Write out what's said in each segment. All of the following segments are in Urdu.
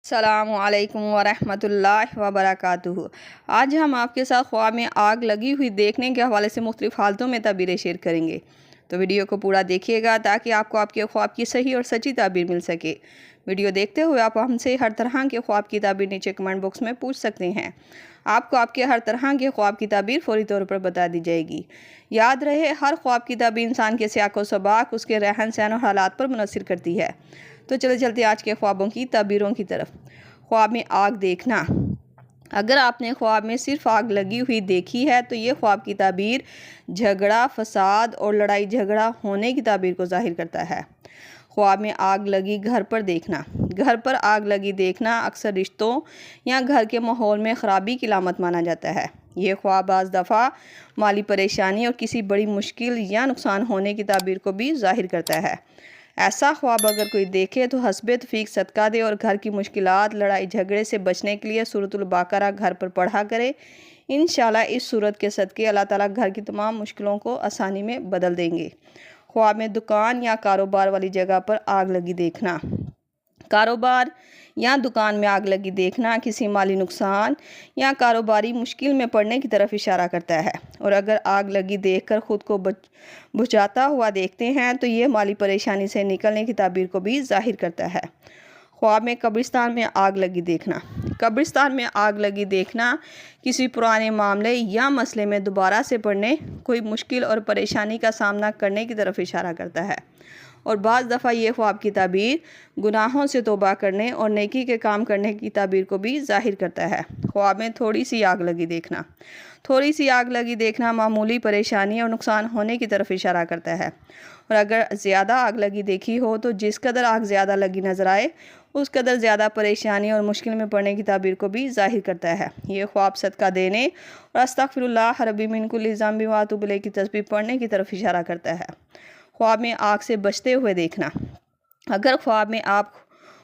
السلام علیکم ورحمۃ اللہ وبرکاتہ۔ آج ہم آپ کے ساتھ خواب میں آگ لگی ہوئی دیکھنے کے حوالے سے مختلف حالتوں میں تعبیریں شیئر کریں گے، تو ویڈیو کو پورا دیکھیے گا تاکہ آپ کو آپ کے خواب کی صحیح اور سچی تعبیر مل سکے۔ ویڈیو دیکھتے ہوئے آپ ہم سے ہر طرح کے خواب کی تعبیر نیچے کمنٹ باکس میں پوچھ سکتے ہیں۔ آپ کو آپ کے ہر طرح کے خواب کی تعبیر فوری طور پر بتا دی جائے گی۔ یاد رہے، ہر خواب کی تعبیر انسان کے سیاق و سباق، اس کے رہن سہن اور حالات پر منحصر کرتی ہے۔ تو چلے چلتے آج کے خوابوں کی تعبیروں کی طرف۔ خواب میں آگ دیکھنا۔ اگر آپ نے خواب میں صرف آگ لگی ہوئی دیکھی ہے تو یہ خواب کی تعبیر جھگڑا، فساد اور لڑائی جھگڑا ہونے کی تعبیر کو ظاہر کرتا ہے۔ خواب میں آگ لگی گھر پر دیکھنا۔ گھر پر آگ لگی دیکھنا اکثر رشتوں یا گھر کے ماحول میں خرابی کی علامت مانا جاتا ہے۔ یہ خواب بعض دفعہ مالی پریشانی اور کسی بڑی مشکل یا نقصان ہونے کی تعبیر کو بھی ظاہر کرتا ہے۔ ایسا خواب اگر کوئی دیکھے تو حسب توفیق صدقہ دے اور گھر کی مشکلات، لڑائی جھگڑے سے بچنے کے لیے سورۃ البقرہ گھر پر پڑھا کرے۔ انشاءاللہ اس سورت کے صدقے اللہ تعالیٰ گھر کی تمام مشکلوں کو آسانی میں بدل دیں گے۔ خواب میں دکان یا کاروبار والی جگہ پر آگ لگی دیکھنا۔ کاروبار یا دکان میں آگ لگی دیکھنا کسی مالی نقصان یا کاروباری مشکل میں پڑنے کی طرف اشارہ کرتا ہے، اور اگر آگ لگی دیکھ کر خود کو بجھاتا ہوا دیکھتے ہیں تو یہ مالی پریشانی سے نکلنے کی تعبیر کو بھی ظاہر کرتا ہے۔ خواب میں قبرستان میں آگ لگی دیکھنا۔ قبرستان میں آگ لگی دیکھنا کسی پرانے معاملے یا مسئلے میں دوبارہ سے پڑنے، کوئی مشکل اور پریشانی کا سامنا کرنے کی طرف اشارہ کرتا ہے، اور بعض دفعہ یہ خواب کی تعبیر گناہوں سے توبہ کرنے اور نیکی کے کام کرنے کی تعبیر کو بھی ظاہر کرتا ہے۔ خواب میں تھوڑی سی آگ لگی دیکھنا۔ تھوڑی سی آگ لگی دیکھنا معمولی پریشانی اور نقصان ہونے کی طرف اشارہ کرتا ہے، اور اگر زیادہ آگ لگی دیکھی ہو تو جس قدر آگ زیادہ لگی نظر آئے اس قدر زیادہ پریشانی اور مشکل میں پڑنے کی تعبیر کو بھی ظاہر کرتا ہے۔ یہ خواب صدقہ دینے اور استغفر اللہ ربی من کل ذنب واتوب الیہ کی تسبیح پڑھنے کی طرف اشارہ کرتا ہے۔ خواب میں آگ سے بچتے ہوئے دیکھنا۔ اگر خواب میں آپ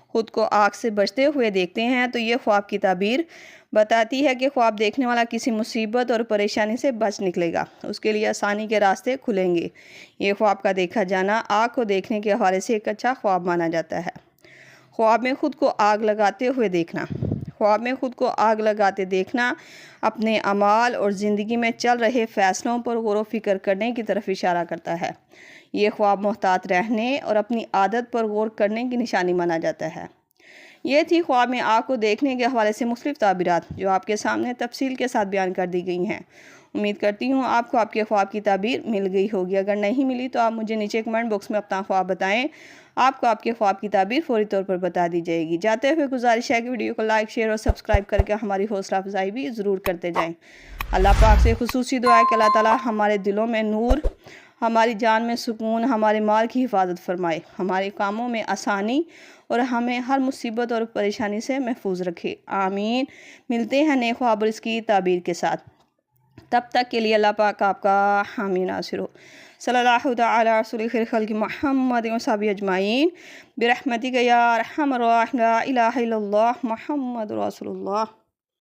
خود کو آگ سے بچتے ہوئے دیکھتے ہیں تو یہ خواب کی تعبیر بتاتی ہے کہ خواب دیکھنے والا کسی مصیبت اور پریشانی سے بچ نکلے گا، اس کے لیے آسانی کے راستے کھلیں گے۔ یہ خواب کا دیکھا جانا آگ کو دیکھنے کے حوالے سے ایک اچھا خواب مانا جاتا ہے۔ خواب میں خود کو آگ لگاتے ہوئے دیکھنا۔ خواب میں خود کو آگ لگاتے دیکھنا اپنے اعمال اور زندگی میں چل رہے فیصلوں پر غور و فکر کرنے کی طرف اشارہ کرتا ہے۔ یہ خواب محتاط رہنے اور اپنی عادت پر غور کرنے کی نشانی مانا جاتا ہے۔ یہ تھی خواب میں آگ کو دیکھنے کے حوالے سے مختلف تعبیرات جو آپ کے سامنے تفصیل کے ساتھ بیان کر دی گئی ہیں۔ امید کرتی ہوں آپ کو آپ کے خواب کی تعبیر مل گئی ہوگی۔ اگر نہیں ملی تو آپ مجھے نیچے کمنٹ باکس میں اپنا خواب بتائیں، آپ کو آپ کے خواب کی تعبیر فوری طور پر بتا دی جائے گی۔ جاتے ہوئے گزارش ہے کہ ویڈیو کو لائک، شیئر اور سبسکرائب کر کے ہماری حوصلہ افزائی بھی ضرور کرتے جائیں۔ اللہ پاک سے خصوصی دعا ہے کہ اللہ تعالیٰ ہمارے دلوں میں نور، ہماری جان میں سکون، ہمارے مال کی حفاظت فرمائے، ہمارے کاموں میں آسانی اور ہمیں ہر مصیبت اور پریشانی سے محفوظ رکھے۔ آمین۔ ملتے ہیں نئے خواب اور اس کی تعبیر کے ساتھ، تب تک کے لیے اللہ پاک آپ کا حامی ناصر ہو۔ صلی اللہ تعالی رسول خیر خلق محمد و صحابہ اجمعین برحمتک یا ارحم الراحمین، لا الہ الا اللہ محمد رسول اللہ۔